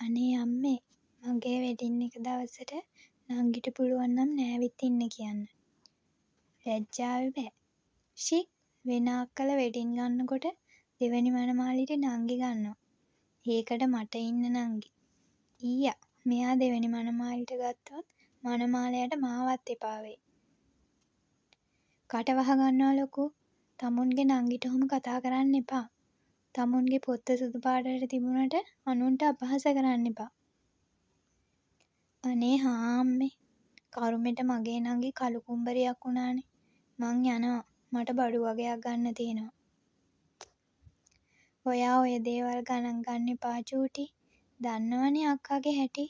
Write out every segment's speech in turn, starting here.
අනේ අම්මේ මගේ වෙඩින් එක දවසට නංගිට පුළුවන් නම් නෑවිත් ඉන්න කියන්න. ලැජ්ජාවෙ බෑ. ෂි වෙන අක්කල වෙඩින් ගන්නකොට දෙවැනි මනමාලිට නංගි ගන්නවා. ඒකට මට ඉන්න නංගි. ඊයා මෙයා දෙවැනි මනමාලිට ගත්තොත් මනමාලයට මාවත් එපා වෙයි. කට වහගන්නවා ලොකු. තමුන්ගේ නංගිට ඔහොම කතා කරන්න එපා. තමුන්ගේ පොත්ත සුදු පාටට තිබුණට අනුන්ට අපහාස කරන්න එපා. අනේ හා අම්මේ කරුමෙට මගේ නංගි කළු කුඹරියක් වුණානේ. මං යනවා. මට බඩු වගයක් ගන්න තියෙනවා. ඔයා ඔය දේවල් ගණන් ගන්න එපා චූටි. දන්නවනේ අක්කාගේ හැටි.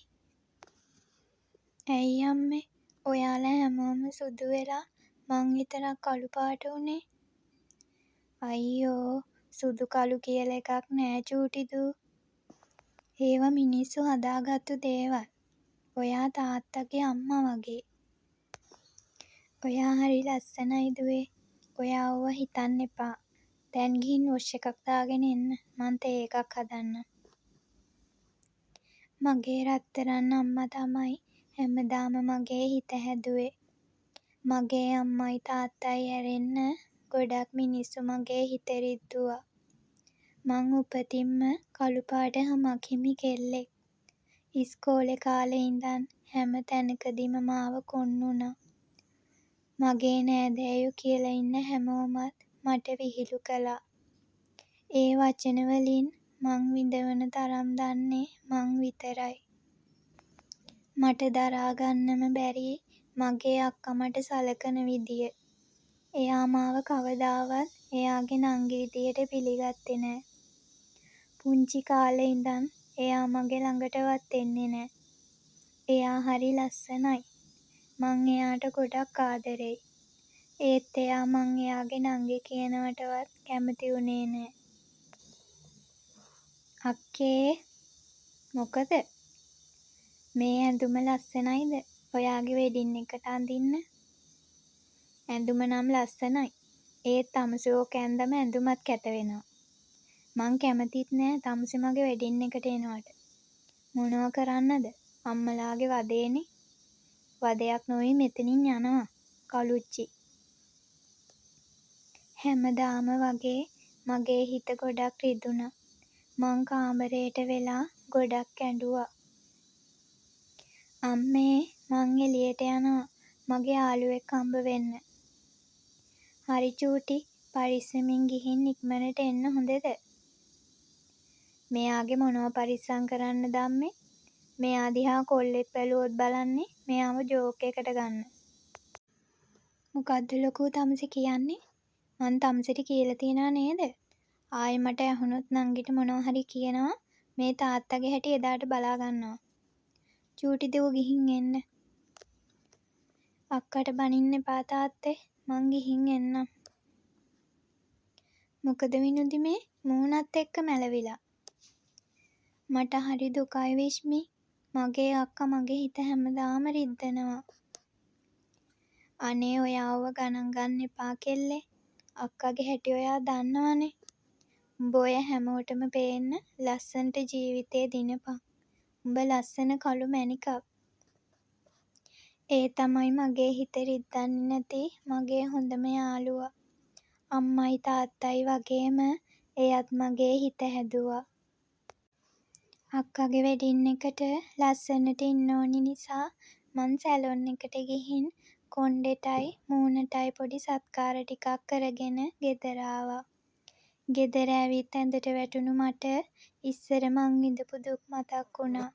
ඇයි අම්මේ ඔයාලා හැමෝම සුදු වෙලා මං විතරක් කළු පාට වුනේ? අයියෝ සුදු කළු කියලා එකක් නෑ චූටි දූ. ඒවා මිනිස්සු හදාගත්තු දේවල්. ඔයා තාත්තගේ අම්මා වගේ. ඔයා හරි ලස්සනයි දුවේ. ඔයා ඕවා හිතන්න එපා. දැන් ගිහින් වොෂ් එකක් දාගෙන එන්න. මං තේ එකක් හදන්නම්. මගේ රත්තරන් අම්මා තමයි හැමදාම මගේ හිත හැදුවේ. මගේ අම්මයි තාත්තයි ඇරෙන්න ගොඩක් මිනිස්සු මගේ හිත රිද්දුවා. මං උපතින්ම කළු පාට හමක් හිමි කෙල්ලෙක්. ඉස්කෝලේ කාලේ ඉඳන් හැම තැනකදීම මාව කොන්නුනා. මගේ නෑදෑයෝ කියලා ඉන්න හැමෝමත් මට විහිළු කළා. ඒ වචන වලින් මං විඳවන තරම් දන්නේ මං විතරයි. මට දරා ගන්නම බැරි මගේ අක්කා මට සලකන විදිය. එයා මාව කවදාවත් එයාගේ නංගි විදියට පිළිගත්තේ නෑ. පුංචි කාලේ ඉඳන් එයා මගේ ළඟටවත් එන්නේ නෑ. එයා හරි ලස්සනයි. මං එයාට ගොඩක් ආදරෙයි. ඒත් එයා මං එයාගේ නංගි කියනවටවත් කැමති වුණේ නෑ. අක්කේ මොකද? මේ ඇඳුම ලස්සනයිද? ඔයාගේ වෙඩින් එකට අඳින්න? ඇඳුම නම් ලස්සනයි. ඒත් තමුසෙ ඕක ඇන්දම ඇඳුමත් කැත වෙනවා. මං කැමතිත් නෑ තමුසෙ මගේ වෙඩින් එකට එනවට. මොනව කරන්නද? අම්මලාගේ වදේනේ. වදයක් නොවී මෙතනින් යනවා. කළුච්චි. හැමදාම වගේ මගේ හිත ගොඩක් රිදුනා. මං කාමරේට වෙලා ගොඩක් ඇඬුවා. අම්මේ මං එළියට යනවා. මගේ යාළුවෙක් හම්බ වෙන්න. හරි චූටි පරිස්සමින් ගිහින් ඉක්මනට එන්න හොඳද? මෙයාගේ මොනව පරිස්සම් කරන්නද අම්මේ? මෙයා දිහා කොල්ලෙක් බැලුවොත් බලන්නේ මෙයාව ජෝක් එකට ගන්න. මොකද්ද ලොකු තමුසෙ කියන්නේ? මං තමුසෙට කියලා තියනව නේද? ආයෙ මට ඇහුනොත් නංගිට මොනව හරි කියනවා මේ තාත්තගේ හැටි එදාට බලා ගන්නවා. චූටි දූ ගිහින් එන්න. අක්කට බනින්න එපා තාත්තේ. මං ගිහින් එන්නම්. මොකද විනුදි මේ මූණත් එක්ක මැලවිලා. මට හරි දුකයි විශ්මි. මගේ අක්කා මගේ හිත හැමදාම රිද්දනවා. අනේ ඔයා ඕවා ගණන් ගන්න එපා කෙල්ලේ. අක්කගේ හැටි ඔයා දන්නවනේ. උඹ ඔය හැමෝටම පේන්න ලස්සනට ජීවිතේ දිනපන්. උඹ ලස්සන කළු මැණිකක්. ඒ තමයි මගේ හිත රිද්දන්නේ නැති මගේ හොඳම යාළුවා. අම්මයි තාත්තයි වගේම එයත් මගේ හිත හැදුවා. අක්කගේ වෙඩින් එකට ලස්සනට ඉන්න ඕනි නිසා මං සැලොන් එකට ගිහින් කොණ්ඩෙටයි මූණටයි පොඩි සත්කාර ටිකක් කරගෙන ගෙදර ආවා. ගෙදර ඇවිත් ඇඳට වැටුණු මට ඉස්සර මං විඳපු දුක් මතක් වුණා.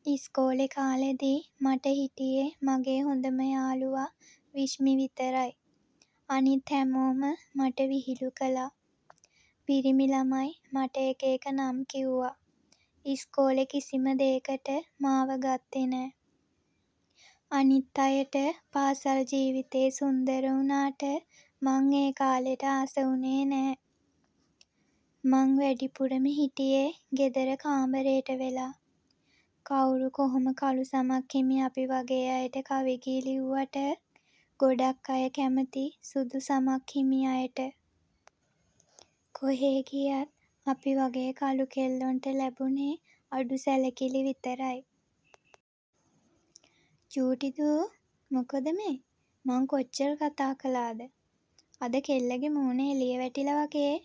ඉස්කෝලේ කාලෙදී මට හිටියේ මගේ හොඳම යාළුවා විශ්මි විතරයි. අනිත් හැමෝම මට විහිළු කළා. පිරිමි ළමයි මට එක එක නම් කිව්වා. ඉස්කෝලේ කිසිම දේකට මාව ගත්තේ නෑ. අනිත් අයට පාසල් ජීවිතේ සුන්දර වුණාට මං ඒ කාලෙට ආස වුණේ නෑ. මං වැඩිපුරම හිටියේ ගෙදර කාමරේට වෙලා. කවුරු කොහොම කළු සමක් හිමි අපි වගේ අයට කවි කී ලිව්වට ගොඩක් අය කැමති සුදු සමක් හිමි අයට. කොහේ ගියත් අපි වගේ කළු කෙල්ලොන්ට ලැබුණේ අඩු සැලකිලි විතරයි. චූටි දූ මොකද මේ? මං කොච්චර කතා කළාද? අද කෙල්ලගේ මූණ එළිය වැටිලා වගේ.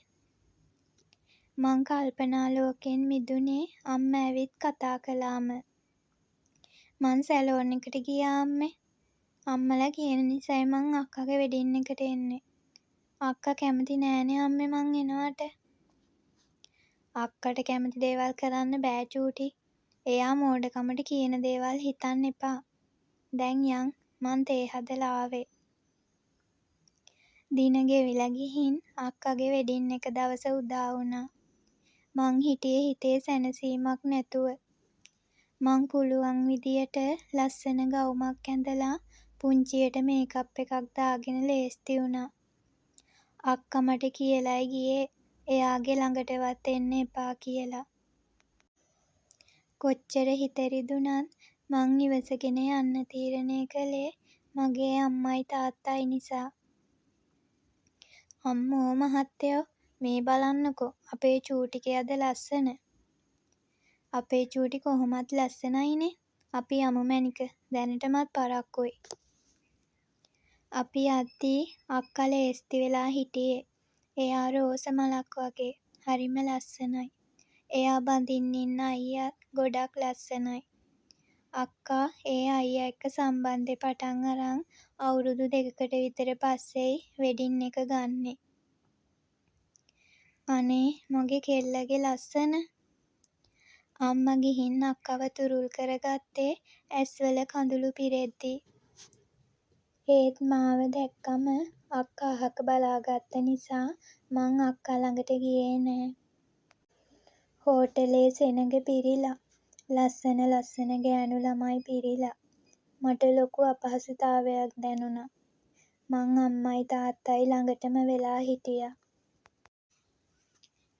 මං කල්පනා ලෝකෙන් මිදුනේ අම්මා ඇවිත් කතා කළාම. මං සැලොන් එකට ගියා අම්මේ. අම්මලා කියන නිසයි මං අක්කගේ වෙඩින් එකට එන්නේ. අක්කා කැමති නෑනේ අම්මේ මං එනවට. අක්කට කැමති දේවල් කරන්න බෑ චූටි. එයා මෝඩකමට කියන දේවල් හිතන්න එපා. දැන් යන් මං තේ හදලා ආවේ. දින ගෙවිලා ගිහින් අක්කගේ වෙඩින් එක දවස උදා වුණා. මං හිටියේ හිතේ සැනසීමක් නැතුව. මං පුළුවන් විදියට ලස්සන ගවුමක් ඇඳලා පුංචියට මේකප් එකක් දාගෙන ලේස්ති වුණා. අක්කා මට කියලයි ගියේ එයාගේ ළඟටවත් එන්න එපා කියලා. කොච්චර හිත රිදුනත් මං ඉවසගෙන යන්න තීරණය කළේ මගේ අම්මයි තාත්තයි නිසා. අම්මෝ මහත්තයෝ මේ බලන්නකෝ අපේ චූටිගේ අද ලස්සන. අපේ චූටි කොහොමත් ලස්සනයිනේ. අපි යමු මැනික දැනටමත් පරක්කුයි. අපි යද්දී අක්කා ලේස්ති වෙලා හිටියේ. එයා රෝස මලක් වගේ. හරිම ලස්සනයි. එයා බඳින්න ඉන්න අයියාත් ගොඩක් ලස්සනයි. අක්කා ඒ අයියා එක්ක සම්බන්ධේ පටන් අරන් අවුරුදු 2කට විතර පස්සෙයි වෙඩින් එක ගන්නෙ. අනේ මගේ කෙල්ලගේ ලස්සන. අම්මා ගිහින් අක්කව තුරුල් කරගත්තේ ඇස්වල කඳුළු පිරෙද්දි. ඒත් මාව දැක්කම අක්කා අහක බලාගත්ත නිසා මං අක්කා ළඟට ගියේ නෑ. හෝටලේ සෙනඟ පිරිලා. ලස්සන ලස්සන ගෑනු ළමයි පිරිලා. මට ලොකු අපහසුතාවයක් දැනුණා. මං අම්මයි තාත්තයි ළඟටම වෙලා හිටියා.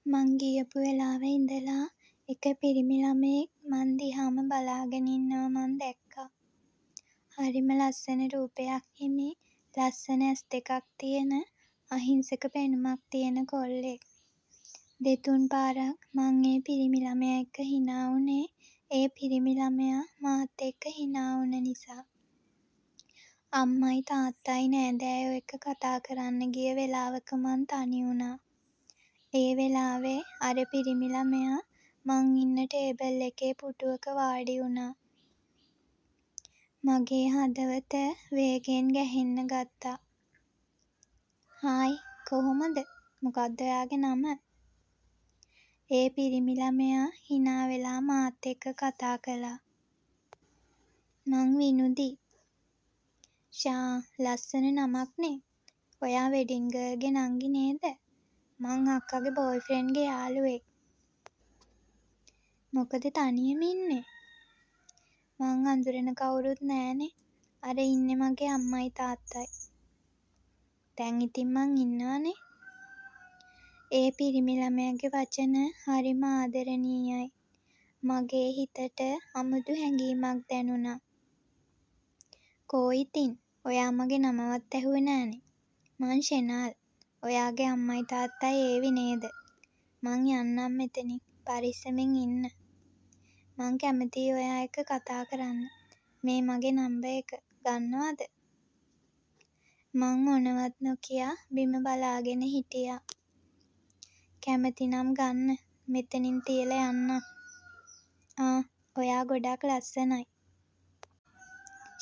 මං ගියපු වෙලාවෙ ඉඳලා එක පිරිමි ළමයෙක් මං දිහාම බලාගෙන ඉන්නව මං දැක්කා. හරිම ලස්සන රූපයක් හිමි ලස්සන ඇස් දෙකක් තියෙන අහිංසක පෙනුමක් තියෙන කොල්ලෙක්. දෙතුන් පාරක් මං ඒ පිරිමි ළමයා එක්ක හිනා වුණේ ඒ පිරිමි ළමයා මාත් එක්ක හිනා වුණ නිසා. අම්මයි තාත්තයි නෑදෑයෝ එක්ක කතා කරන්න ගිය වෙලාවක මං තනි වුණා. ඒ වෙලාවේ අර පිරිමි ළමයා මං ඉන්න ටේබල් එකේ පුටුවක වාඩි වුණා. මගේ හදවත වේගෙන් ගැහෙන්න ගත්තා. හායි කොහොමද? මොකක්ද ඔයාගේ නම? ඒ පිරිමි ළමයා හිනා වෙලා මාත් එක්ක කතා කළා. මං විනුදි. ෂා ලස්සන නමක්නේ. ඔයා වෙඩින් ගර්ල්ගේ නංගි නේද? මං අක්කගේ බෝයිෆ්‍රෙන්ඩ්ගේ යාළුවෙක්. මොකද තනියම ඉන්නේ? මං අඳුරන කවුරුත් නෑනේ. අර ඉන්නේ මගේ අම්මයි තාත්තයි. දැන් ඉතින් මං ඉන්නවනේ. ඒ පිරිමි ළමයාගේ වචන හරිම ආදරණීයයි. මගේ හිතට අමුතු හැඟීමක් දැනුණා. කෝ ඉතින් ඔයා මගේ නමවත් ඇහුවේ නෑනේ. මං ෂෙනල්. ඔයාගේ අම්මයි තාත්තයි ඒවි නේද? මං යන්නම් මෙතනින්. පරිස්සමෙන් ඉන්න. මං කැමතියි ඔයා එක්ක කතා කරන්න. මේ මගේ නම්බර් එක. ගන්නවද? මං මොනවත් නොකියා බිම බලාගෙන හිටියා. කැමති නම් ගන්න. මෙතනින් තියලා යන්නම්. ඔයා ගොඩක් ලස්සනයි.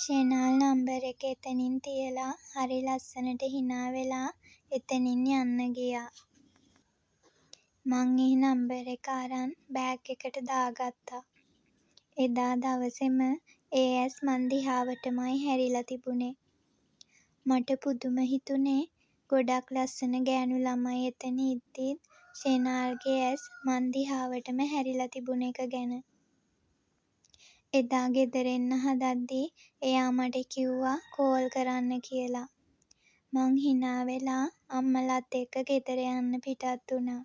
ෂෙනල් නම්බර් එක එතනින් තියලා හරි ලස්සනට හිනා වෙලා එතනින් යන්න ගියා. මං ඒ නම්බර් එක අරන් බෑග් එකට දාගත්තා. එදා දවසෙම ඒ ඇස් මං දිහාවටමයි හැරිලා තිබුණේ. මට පුදුම හිතුනේ ගොඩක් ලස්සන ගෑනු ළමයි එතන ඉද්දිත් ෂෙනල්ගේ ඇස් මං දිහාවටම හැරිලා තිබුණ එක ගැන. එදා ගෙදර එන්න හදද්දී එයා මට කිව්වා කෝල් කරන්න කියලා. මං හිනා වෙලා අම්මලත් එක්ක ගෙදර යන්න පිටත් වුණා.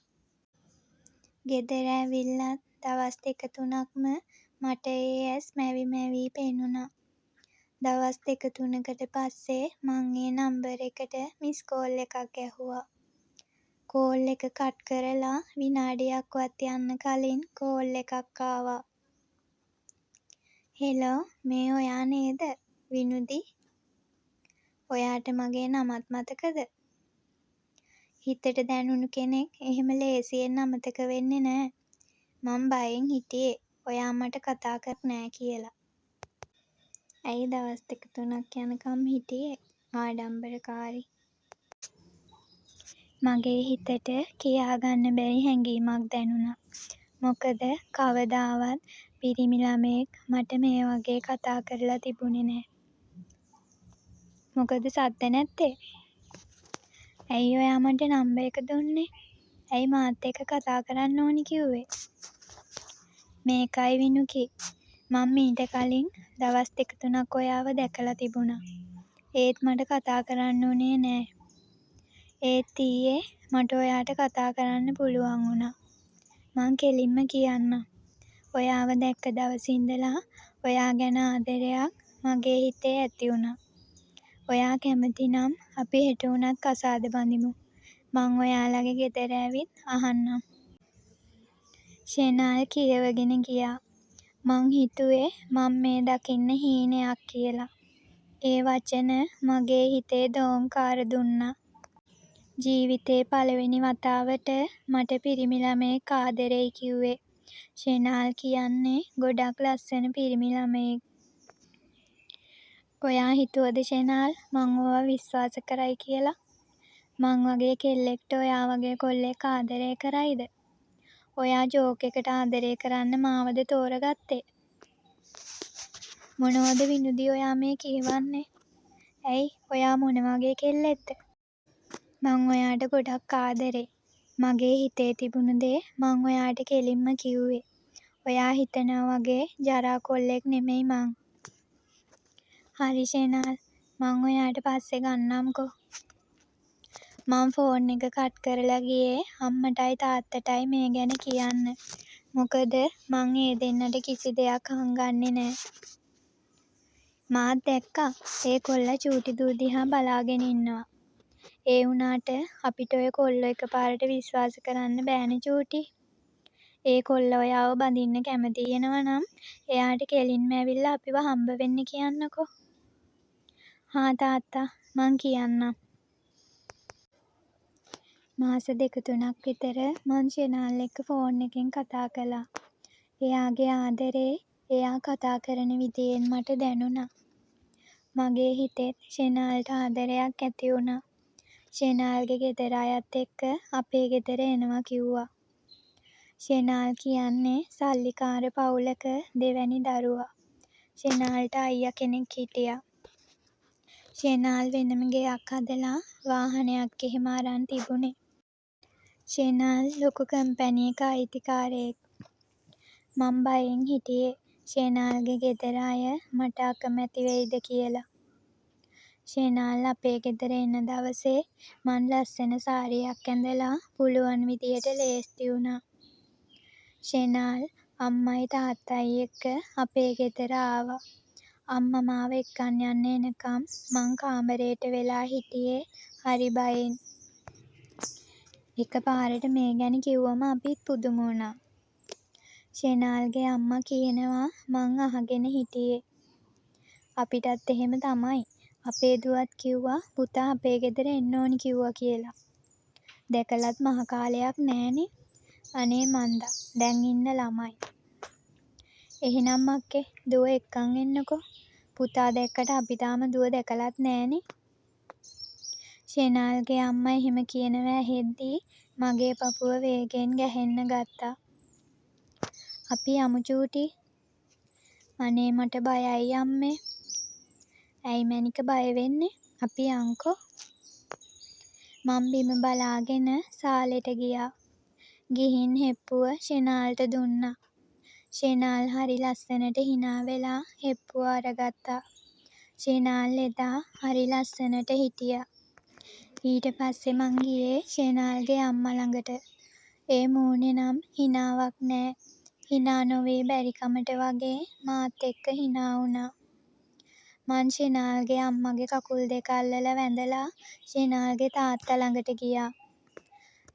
ගෙදර ඇවිල්ලත් දවස් 2-3ක්ම මට ඒ ඇස් මැවි මැවි පෙනුණා. දවස් 2-3කට පස්සේ මං ඒ නම්බර් එකට මිස් කෝල් එකක් ගැහුවා. කෝල් එක කට් කරලා විනාඩියක්වත් යන්න කලින් කෝල් එකක් ආවා. හෙලෝ මේ ඔයා නේද? විනුදි. ඔයාට මගේ නමත් මතකද? හිතට දැනුණු කෙනෙක් එහෙම ලේසියෙන් අමතක වෙන්නේ නෑ. මං බයෙන් හිටියේ ඔයා මට කතා කර නෑ කියලා. ඇයි දවස් 2-3ක් යනකම් හිටියේ? ආඩම්බරකාරී. මගේ හිතට කියාගන්න බැරි හැඟීමක් දැනුණා. මොකද කවදාවත් පිරිමි ළමයෙක් මට මේ වගේ කතා කරලා තිබුණේ නෑ. මොකද සද්ද නැත්තේ? ඇයි ඔයා මට නම්බර් එක දුන්නේ? ඇයි මාත් එක්ක කතා කරන්න ඕනි කිව්වේ? මේකයි විනුකි. මං මීට කලින් දවස් 2-3ක් ඔයාව දැකලා තිබුණා. ඒත් මට කතා කරන්න උනේ නෑ. ඒත් ඊයේ මට ඔයාට කතා කරන්න පුළුවන් වුණා. මං කෙලින්ම කියන්නම්. ඔයාව දැක්ක දවසේ ඉඳලා ඔයා ගැන ආදරයක් මගේ හිතේ ඇති වුණා. ඔයා කැමති නම් අපි හෙට උනත් කසාද බඳිමු. මං ඔයාලගේ ගෙදර ඇවිත් අහන්නම්. ෂෙනාල් කියවගෙන ගියා. මං හිතුවේ මං මේ දකින්න හීනයක් කියලා. ඒ වචන මගේ හිතේ දෝංකාර දුන්නා. ජීවිතේ පළවෙනි වතාවට මට පිරිමි ළමයෙක් ආදරෙයි කිව්වේ. ෂෙනාල් කියන්නේ ගොඩක් ලස්සන පිරිමි ළමයෙක්. ඔයා හිතුවද ෂෙනාල් මං ඕවා විශ්වාස කරයි කියලා? මං වගේ කෙල්ලෙක්ට ඔයා වගේ කොල්ලෙක් ආදරේ කරයිද? ඔයා ජෝක් එකට ආදරේ කරන්න මාවද තෝරගත්තේ? මොනවද විනුදි ඔයා මේ කියවන්නේ? ඇයි ඔයා මොන වගේ කෙල්ලෙක්ද? මං ඔයාට ගොඩක් ආදරේ. මගේ හිතේ තිබුණු දේ මං ඔයාට කෙලින්ම කිව්වේ. ඔයා හිතනවා වගේ ජරා කොල්ලෙක් නෙමෙයි මං. හරි ෂෙනාල් මං ඔයාට පස්සේ ගන්නම්කෝ. මං ෆෝන් එක කට් කරලා ගියේ අම්මටයි තාත්තටයි මේ ගැන කියන්න. මොකද මං ඒ දෙන්නට කිසි දෙයක් හංගන්නේ නෑ. මාත් දැක්කා ඒ කොල්ලා චූටි දූ දිහා බලාගෙන ඉන්නවා. ඒ වුණාට අපිට ඔය කොල්ලෝ එකපාරට විශ්වාස කරන්න බෑනේ චූටි. ඒ කොල්ලා ඔයාව බඳින්න කැමති වෙනවා නම් එයාට කෙලින්ම ඇවිල්ලා අපිව හම්බ වෙන්න කියන්නකෝ. හා තාත්තා මං කියන්නම්. මාස 2-3ක් විතර මං ෂෙනාල් එක්ක ෆෝන් එකෙන් කතා කළා. එයාගේ ආදරේ එයා කතා කරන විදියෙන් මට දැනුණා. මගේ හිතෙත් ෂෙනාල්ට ආදරයක් ඇති වුණා. ෂෙනාල්ගේ ගෙදර අයත් එක්ක අපේ ගෙදර එනවා කිව්වා. ෂෙනාල් කියන්නේ සල්ලිකාර පවුලක දෙවැනි දරුවා. ෂෙනාල්ට අයියා කෙනෙක් හිටියා. ෂෙනාල් වෙනම ගෙයක් හදලා වාහනයක් එහෙම අරන් තිබුණේ. ෂෙනාල් ලොකු කම්පැනි එක අයිතිකාරයෙක්. මං බයෙන් හිටියේ ෂෙනාල්ගේ ගෙදර අය මට අකමැති වෙයිද කියලා. ෂෙනාල් අපේ ගෙදර එන දවසේ මං ලස්සන සාරියක් ඇඳලා පුළුවන් විදියට ලෑස්ති වුණා. ෂෙනාල් අම්මයි තාත්තයි එක්ක අපේ ගෙදර ආවා. අම්මා මාව එක්කන් යන්න එනකම් මං කාමරේට වෙලා හිටියේ හරි බයෙන්. එකපාරට මේ ගැන කිව්වම අපිත් පුදුම වුණා. ෂෙනාල්ගේ අම්මා කියනවා මං අහගෙන හිටියේ. අපිටත් එහෙම තමයි. අපේ දුවත් කිව්වා පුතා අපේ ගෙදර එන්න ඕනි කිව්වා කියලා. දැකලත් මහ කාලයක් නෑනේ. අනේ මන්දා දැන් ඉන්න ළමයි. එහෙනම් අක්කේ දුව එක්කන් එන්නකෝ. පුතා දැක්කට අපි තාම දුව දැකලත් නෑනේ. ෂෙනාල්ගේ අම්මා එහෙම කියනවා ඇහෙද්දි මගේ පපුව වේගෙන් ගැහෙන්න ගත්තා. අපි යමු චූටි. අනේ මට බයයි අම්මේ. ඇයි මැනික බය වෙන්නේ? අපි යන්කෝ. මං බිම බලාගෙන සාලෙට ගියා. ගිහින් හෙප්පුව ෂෙනාල්ට දුන්නා. ෂෙනාල් හරි ලස්සනට හිනා වෙලා හෙප්පුව අරගත්තා. ෂෙනාල් එදා හරි ලස්සනට හිටියා. ඊට පස්සේ මං ගියේ ෂෙනාල්ගේ අම්මා ළඟට. ඒ මූණේ නම් හිනාවක් නෑ. හිනා නොවී බැරිකමට වගේ මාත් එක්ක හිනා වුණා. මං ෂෙනාල්ගේ අම්මගේ කකුල් දෙක අල්ලලා වැඳලා ෂෙනාල්ගේ තාත්තා ළඟට ගියා.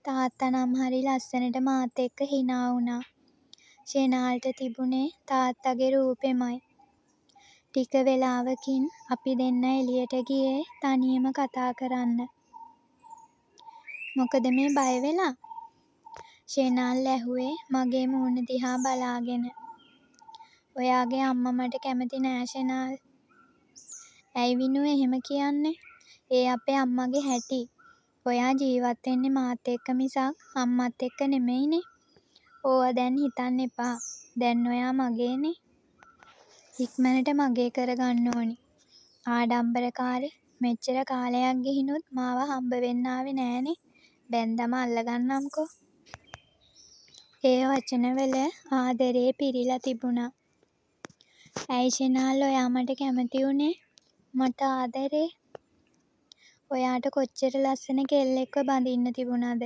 තාත්තා නම් හරි ලස්සනට මාත් එක්ක හිනා වුණා. ෂෙනාල්ට තිබුණේ තාත්තගේ රූපෙමයි. ටික වෙලාවකින් අපි දෙන්න එළියට ගියේ තනියම කතා කරන්න. මොකද මේ බය වෙලා? ෂෙනාල් ඇහුවේ මගේ මූණ දිහා බලාගෙන. ඔයාගේ අම්මා මට කැමති නෑ ෂෙනාල්. ඇයි විනු එහෙම කියන්නේ? ඒ අපේ අම්මගේ හැටි. ඔයා ජීවත් වෙන්නේ මාත් එක්ක මිසක් අම්මත් එක්ක නෙමෙයිනේ. ඕවා දැන් හිතන්න එපා. දැන් ඔයා මගේනේ. ඉක්මනට මගේ කරගන්න ඕනි. ආඩම්බරකාරී. මෙච්චර කාලයක් ගිහිනුත් මාව හම්බ වෙන්න ආවේ නෑනේ. බැන්දම අල්ලගන්නම්කෝ. ඒ වචනවල ආදරේ පිරීලා තිබුණා. ඇයි ෂෙනාල් ඔයා මට කැමති වුනේ? මට ආදරේ? ඔයාට කොච්චර ලස්සන කෙල්ලෙක්ව බඳින්න තිබුණද?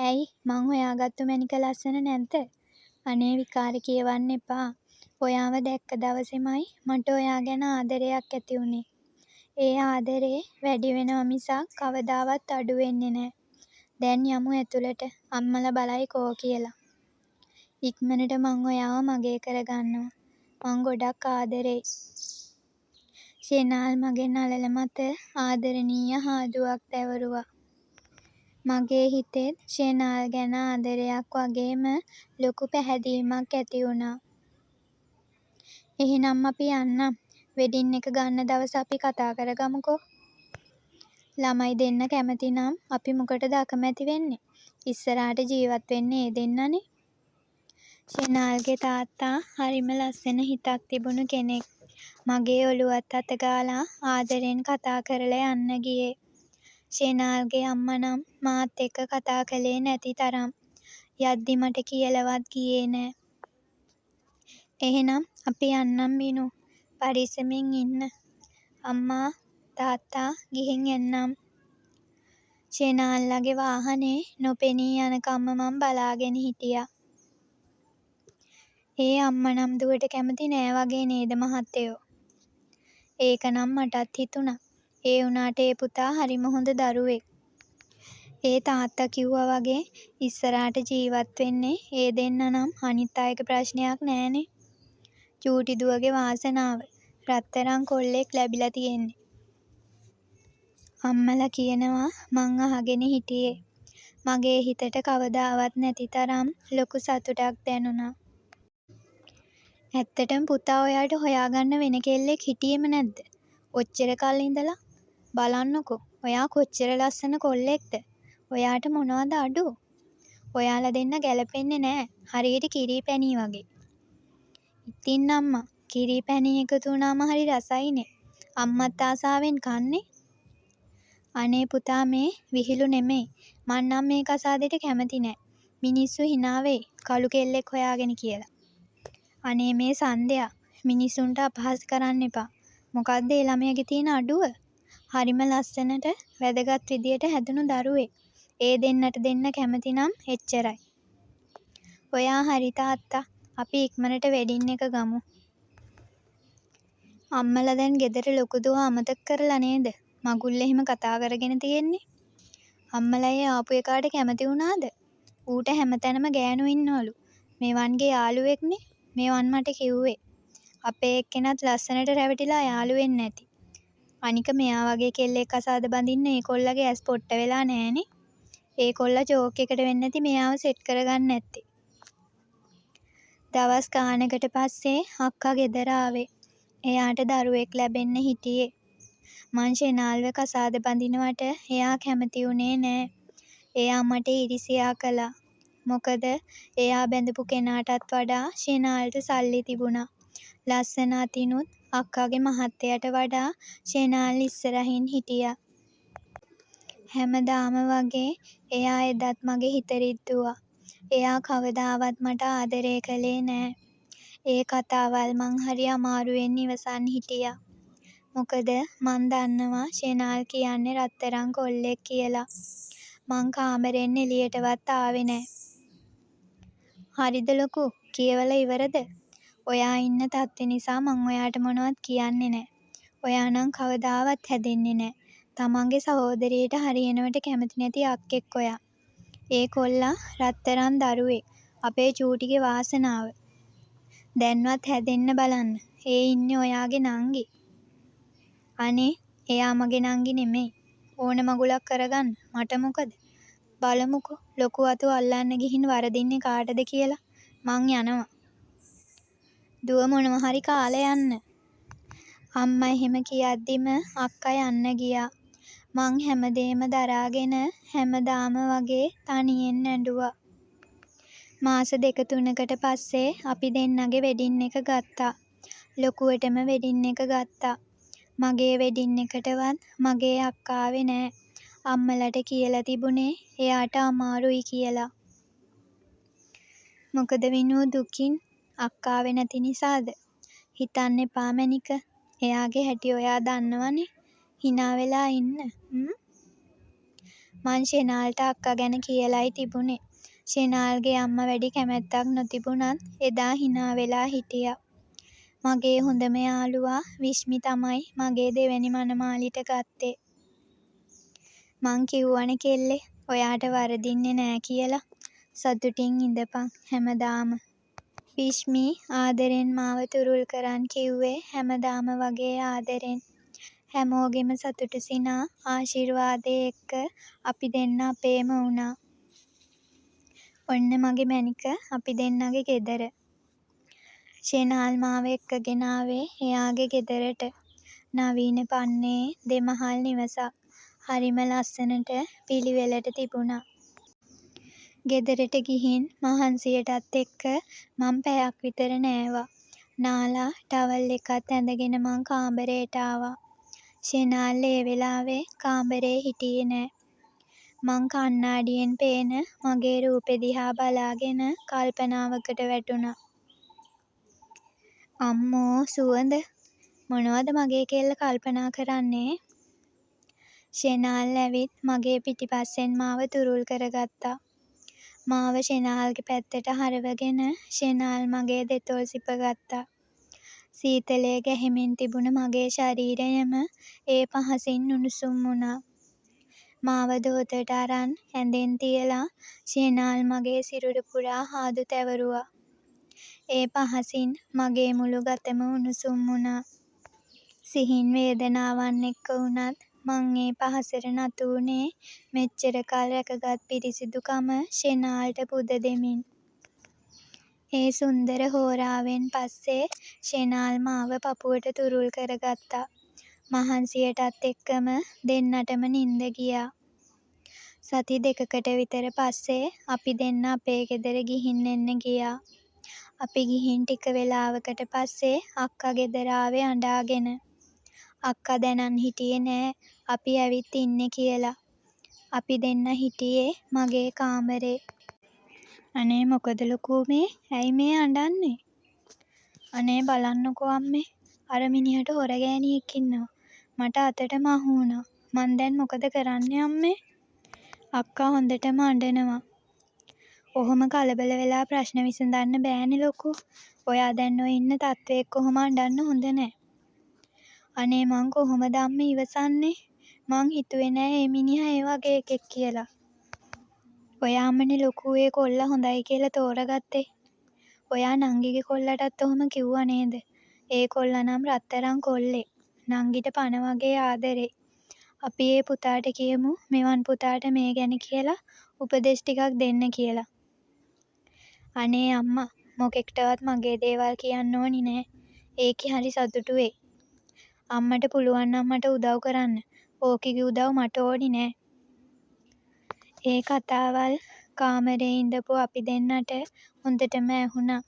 ඇයි මං හොයාගත්තු මැනික ලස්සන නැද්ද? අනේ විකාර කියවන්න එපා. ඔයාව දැක්ක දවසෙමයි මට ඔයා ගැන ආදරයක් ඇති වුනේ. ඒ ආදරේ වැඩි වෙනවා මිසක් කවදාවත් අඩු වෙන්නේ නෑ. දැන් යමු ඇතුළට අම්මලා බලයිකෝ කියලා. ඉක්මනට මං ඔයාව මගේ කරගන්නවා. මං ගොඩක් ආදරෙයි. ෂෙනාල් මගෙන් අළල මත ආදරණීය හාදුවක් දැවරුවා. මගේ හිතෙත් ෂෙනාල් ගැන ආදරයක් වගේම ලොකු පැහැදීමක් ඇති වුණා. එහෙනම් අපි යන්නම්. වෙඩින් එක ගන්න දවස අපි කතා කරගමුකෝ. ළමයි දෙන්න කැමති නම් අපි මොකටද අකමැති වෙන්නේ? ඉස්සරහට ජීවත් වෙන්නේ ඒ දෙන්නනේ. ෂෙනාල්ගේ තාත්තා හරිම ලස්සන හිතක් තිබුණු කෙනෙක්. මගේ ඔළුවත් අත ගාලා ආදරෙන් කතා කරලා යන්න ගියේ. ෂෙනාල්ගේ අම්මා නම් මාත් එක්ක කතා කළේ නැති තරම්. යද්දි මට කියලවත් ගියේ නෑ. එහෙනම් අපි යන්නම් විනු. පරිස්සමින් ඉන්න. අම්මා තාත්තා ගිහින් එන්නම්. ෂෙනාල්ලගේ වාහනේ නොපෙනී යනකම්ම මං බලාගෙන හිටියා. ඒ අම්මා නම් දුවට කැමති නෑ වගේ නේද මහත්තයෝ? ඒක නම් මටත් හිතුණා. ඒ වුණාට ඒ පුතා හරිම හොඳ දරුවෙක්. ඒ තාත්තා කිව්වා වගේ ඉස්සරහට ජීවත් වෙන්නේ ඒ දෙන්න නම් අනිත් අයගේ ප්‍රශ්නයක් නෑනේ. චූටි දුවගේ වාසනාව. රත්තරන් කොල්ලෙක් ලැබිලා තියෙන්නේ. අම්මලා කියනවා මං අහගෙන හිටියේ. මගේ හිතට කවදාවත් නැති තරම් ලොකු සතුටක් දැනුණා. ඇත්තටම පුතා ඔයාට හොයාගන්න වෙන කෙල්ලෙක් හිටියෙම නැද්ද? ඔච්චර කල් ඉඳලා බලන්නකෝ ඔයා කොච්චර ලස්සන කොල්ලෙක්ද? ඔයාට මොනවද අඩු? ඔයාලා දෙන්න ගැලපෙන්නේ නෑ. හරියට කිරි පැණි වගේ. ඉතින් අම්මා කිරි පැණි එකතු වුණාම හරි රසයිනේ. අම්මත් ආසාවෙන් කන්නේ. අනේ පුතා මේ විහිළු නෙමෙයි. මං නම් මේ කසාදෙට කැමති නෑ. මිනිස්සු හිනා වෙයි කළු කෙල්ලෙක් හොයාගෙන කියලා. අනේ මේ සන්ධයා මිනිස්සුන්ට අපහාස කරන්න එපා. මොකද්ද ඒ ළමයාගේ තියෙන අඩුව? හරිම ලස්සනට වැදගත් විදියට හැදුණු දරුවෙක්. ඒ දෙන්නට දෙන්න කැමති නම් එච්චරයි. ඔයා හරි තාත්තා. අපි ඉක්මනට වෙඩින් එක ගමු. අම්මලා දැන් ගෙදර ලොකු දුව අමතක කරලා නේද? මගුල් එහෙම කතා කරගෙන තියෙන්නේ. අම්මලා ඒ ආපු එකාට කැමති වුණාද? ඌට හැමතැනම ගෑනු ඉන්නවලු. මේවන්ගේ යාළුවෙක්නේ. මේවන් මට කිව්වේ. අපේ එක්කෙනත් ලස්සනට රැවටිලා යාළු වෙන්න ඇති. අනික මෙයා වගේ කෙල්ලෙක් කසාද බඳින්න ඒ කොල්ලගේ ඇස් පොට්ට වෙලා නෑනේ. ඒ කොල්ලා ජෝක් එකට වෙන්නේ නැති මෙයාව සෙට් කරගන්න නැත්තේ. දවස් ගානකට පස්සේ අක්කා ගෙදර ආවේ. එයාට දරුවෙක් ලැබෙන්න හිටියේ. මං ෂෙනාල්ව කසාද බඳිනවට එයා කැමති වුණේ නෑ. එයා මට ඉරිසියා කළා. මොකද එයා බැඳපු කෙනාටත් වඩා ෂෙනාල්ට සල්ලි තිබුණා. ලස්සන අතිනුත් අක්කාගේ මහත්තයට වඩා ෂෙනාල් ඉස්සරහින් හිටියා. හැමදාම වගේ එයා එදත් මගේ හිත රිද්දුවා. එයා කවදාවත් මට ආදරය කළේ නෑ. ඒ කතාවල් මං හරි අමාරුවෙන් ඉවසන් හිටියා. මොකද මං දන්නවා ෂෙනාල් කියන්නේ රත්තරන් කොල්ලෙක් කියලා. මං කාමරෙන් එළියටවත් ආවේ නෑ. හරිද ලොකු කියවලා ඉවරද? ඔයා ඉන්න තත්ත්වෙ නිසා මං ඔයාට මොනවත් කියන්නේ නෑ. ඔයා නම් කවදාවත් හැදෙන්නේ නෑ. තමන්ගේ සහෝදරියට හරියනවට කැමති නැති අක්කෙක් ඔයා. ඒ කොල්ලා රත්තරන් දරුවෙක්. අපේ චූටිගේ වාසනාව. දැන්වත් හැදෙන්න බලන්න. ඒ ඉන්නේ ඔයාගේ නංගි. අනේ එයා මගේ නංගි නෙමෙයි. ඕන මගුලක් කරගන්න. මට මොකද? බලමුකෝ ලොකු අතු අල්ලන්න ගිහින් වරදින්නේ කාටද කියලා. මං යනවා. දුව මොනවා හරි කාලා යන්න. අම්මා එහෙම කියද්දිම අක්කා යන්න ගියා. මං හැමදේම දරාගෙන හැමදාම වගේ තනියෙන් ඇඬුවා. මාස 2-3කට පස්සේ අපි දෙන්නගේ වෙඩින් එක ගත්තා. ලොකුවටම වෙඩින් එක ගත්තා. මගේ වෙඩින් එකටවත් මගේ අක්කා ආවේ නෑ. අම්මලට කියලා තිබුණේ එයාට අමාරුයි කියලා. මොකද විනු දුකින් අක්කා ආවේ නැති නිසාද? හිතන්න එපා මැනික. එයාගේ හැටි ඔයා දන්නවනේ. හිනා වෙලා ඉන්න. මං ෂෙනාල්ට අක්කා ගැන කියලයි තිබුණේ. ෂෙනාල්ගේ අම්මා වැඩි කැමැත්තක් නොතිබුණත් එදා හිනා වෙලා හිටියා. මගේ හොඳම යාළුවා විශ්මි තමයි මගේ දෙවැනි මනමාලිට ගත්තේ. මං කිව්වනේ කෙල්ලේ ඔයාට වරදින්නේ නෑ කියලා. සතුටින් ඉඳපන් හැමදාම. විශ්මි ආදරෙන් මාව තුරුල් කරන් කිව්වේ හැමදාම වගේ ආදරෙන්. හැමෝගෙම සතුට සිනා ආශිර්වාදේ එක්ක අපි දෙන්න අපේම වුණා. ඔන්න මගේ මැනික අපි දෙන්නගේ ගෙදර. ෂෙනාල් මාව එක්කගෙන ආවේ එයාගේ ගෙදරට. නවීන පන්නේ දෙමහල් නිවසක්. හරිම ලස්සනට පිළිවෙලට තිබුණා. ගෙදරට ගිහින් මහන්සියටත් එක්ක මං පැයක් විතර නෑවා. නාලා ටවල් එකත් ඇඳගෙන මං කාමරේට ආවා. ෂෙනාල් ඒ වෙලාවේ කාමරේ හිටියේ නෑ. මං කණ්ණාඩියෙන් පේන මගේ රූපෙ දිහා බලාගෙන කල්පනාවකට වැටුණා. අම්මෝ සුවඳ මොනවද මගේ කෙල්ල කල්පනා කරන්නේ? ෂෙනාල් ඇවිත් මගේ පිටිපස්සෙන් මාව තුරුල් කරගත්තා. මාව ෂෙනාල්ගේ පැත්තට හරවගෙන ෂෙනාල් මගේ දෙතොල් සිපගත්තා. සීතලේ ගැහෙමින් තිබුණ මගේ ශරීරයම ඒ පහසින් උණුසුම් වුණා. මාව දෝතට අරන් ඇඳෙන් තියලා ෂෙනාල් මගේ සිරුර පුරා හාදු තැවරුවා. ඒ පහසින් මගේ මුළු ගතම උණුසුම් වුණා. සිහින් වේදනාවන් එක්ක වුණත් මං ඒ පහසට නතු වුණේ මෙච්චර කල් රැකගත් පිරිසිදුකම ෂෙනාල්ට පුද දෙමින්. ඒ සුන්දර හෝරාවෙන් පස්සේ ෂෙනාල් මාව පපුවට තුරුල් කරගත්තා. මහන්සියටත් එක්කම දෙන්නටම නින්ද ගියා. සති 2කට විතර පස්සේ අපි දෙන්න අපේ ගෙදර ගිහින් එන්න ගියා. අපි ගිහින් ටික වෙලාවකට පස්සේ අක්කා ගෙදර ආවේ අඬාගෙන. අක්කා දැනන් හිටියේ නෑ අපි ඇවිත් ඉන්නේ කියලා. අපි දෙන්න හිටියේ මගේ කාමරේ. අනේ මොකද ලොකෝ මේ? ඇයි මේ අඬන්නේ? අනේ බලන්නකෝ අම්මේ. අර මිනිහට හොර ගෑණියෙක් ඉන්නවා. මට අතටම අහු වුණා. මං දැන් මොකද කරන්නේ අම්මේ? අක්කා හොඳටම අඬනවා. ඔහොම කලබල වෙලා ප්‍රශ්න විසඳන්න බෑනේ ලොකෝ. ඔයා දැන් ඔය ඉන්න තත්ත්වයේ කොහොම අඬන්න හොඳ නෑ. අනේ මං කොහොමද අම්මේ ඉවසන්නේ? මං හිතුවේ නෑ මේ මිනිහා ඒ වගේ එකෙක් කියලා. ඔයාමනේ ලොකෝ ඒ කොල්ලා හොඳයි කියලා තෝරගත්තේ. ඔයා නංගිගේ කොල්ලටත් ඔහොම කිව්වා නේද? ඒ කොල්ලා නම් රත්තරන් කොල්ලෙක්. නංගිට පණ වගේ ආදරේ. අපි ඒ පුතාට කියමු මෙවන් පුතාට මේ ගැන කියලා උපදෙස් ටිකක් දෙන්න කියලා. අනේ අම්මා මොකෙක්ටවත් මගේ දේවල් කියන්න ඕනි නෑ. ඒකේ හරි සතුටු වෙයි. අම්මට පුළුවන් නම් මට උදව් කරන්න. ඕකිගේ උදව් මට ඕනි නෑ. ඒ කතාවල් කාමරේ ඉඳපු අපි දෙන්නට හොඳටම ඇහුණා.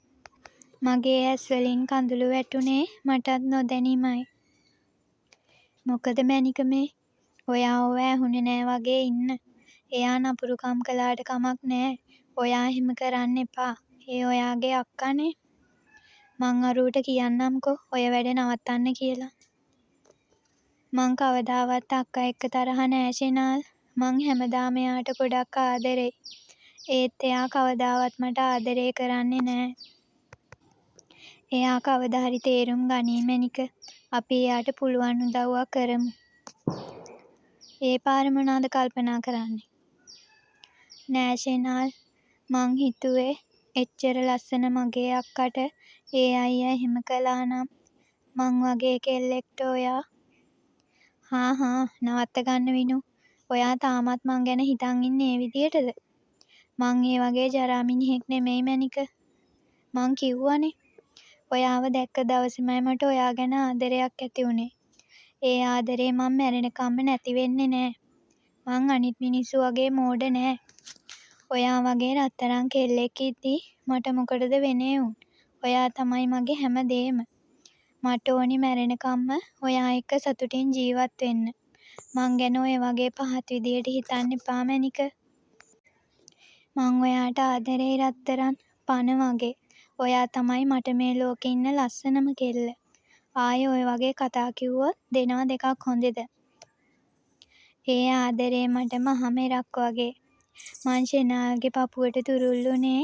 මගේ ඇස් වලින් කඳුළු වැටුනේ මටත් නොදැනීමයි. මොකද මැනික මේ? ඔයා ඕව ඇහුනේ නෑ වගේ ඉන්න. එයා නපුරුකම් කළාට කමක් නෑ. ඔයා එහෙම කරන්න එපා. ඒ ඔයාගේ අක්කානේ. මං අරූට කියන්නම්කෝ ඔය වැඩ නවත්තන්න කියලා. මං කවදාවත් අක්කා එක්ක තරහ නෑ ෂෙනාල්. මං හැමදාම එයාට ගොඩක් ආදරෙයි. ඒත් එයා කවදාවත් මට ආදරේ කරන්නේ නෑ. එයා කවදා හරි තේරුම් ගනී මැනික. අපි එයාට පුළුවන් උදව්වක් කරමු. ඒ පාර මොනාද කල්පනා කරන්නේ? නෑ ෂෙනල් මං හිතුවේ එච්චර ලස්සන මගේ අක්කට ඒ අයියා එහෙම කළා නම් මං වගේ කෙල්ලෙක්ට ඔයා හා නවත්තගන්න විනු ඔයා තාමත් මං ගැන හිතන් ඉන්නේ ඒ විදියටද? මං ඒ වගේ ජරා මිනිහෙක් නෙමෙයි මැනික. මං කිව්වනේ ඔයාව දැක්ක දවසමයි මට ඔයා ගැන ආදරයක් ඇති වුනේ. ඒ ආදරේ මං මැරෙනකම්ම නැති වෙන්නේ නෑ. මං අනිත් මිනිස්සු වගේ මෝඩ නෑ. ඔයා වගේ රත්තරන් කෙල්ලෙක් ඉද්දි මට මොකටද වෙනේ උන්? ඔයා තමයි මගේ හැමදේම. මට ඕනි මැරෙනකම්ම ඔයා එක්ක සතුටින් ජීවත් වෙන්න. මං ගැන ඔය වගේ පහත් විදියට හිතන්න එපා මැනික. මං ඔයාට ආදරෙයි රත්තරන් පණ වගේ. ඔයා තමයි මට මේ ලෝකෙ ඉන්න ලස්සනම කෙල්ල. ආයේ ඔය වගේ කතා කිව්වොත් දෙනවා දෙකක් හොඳෙද? ඒ ආදරේ මට මහ මෙරක් වගේ. මං ෂෙනල්ගේ පපුවට තුරුල් වුනේ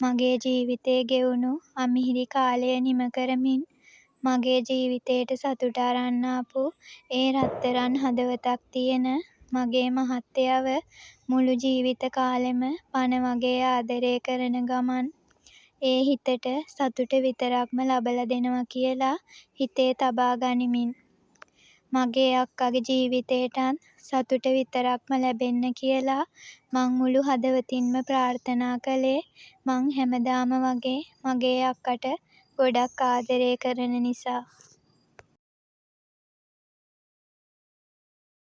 මගේ ජීවිතේ ගෙවුණු අමිහිරි කාලය නිම කරමින් මගේ ජීවිතේට සතුට අරන් ආපු ඒ රත්තරන් හදවතක් තියෙන මගේ මහත්තයව මුළු ජීවිත කාලෙම පණ වගේ ආදරේ කරන ගමන් ඒ හිතට සතුට විතරක්ම ලබලා දෙනවා කියලා හිතේ තබා ගනිමින් මගේ අක්කගේ ජීවිතේටත් සතුට විතරක්ම ලැබෙන්න කියලා මං මුළු හදවතින්ම ප්‍රාර්ථනා කළේ මං හැමදාම වගේ මගේ අක්කට ගොඩක් ආදරේ කරන නිසා.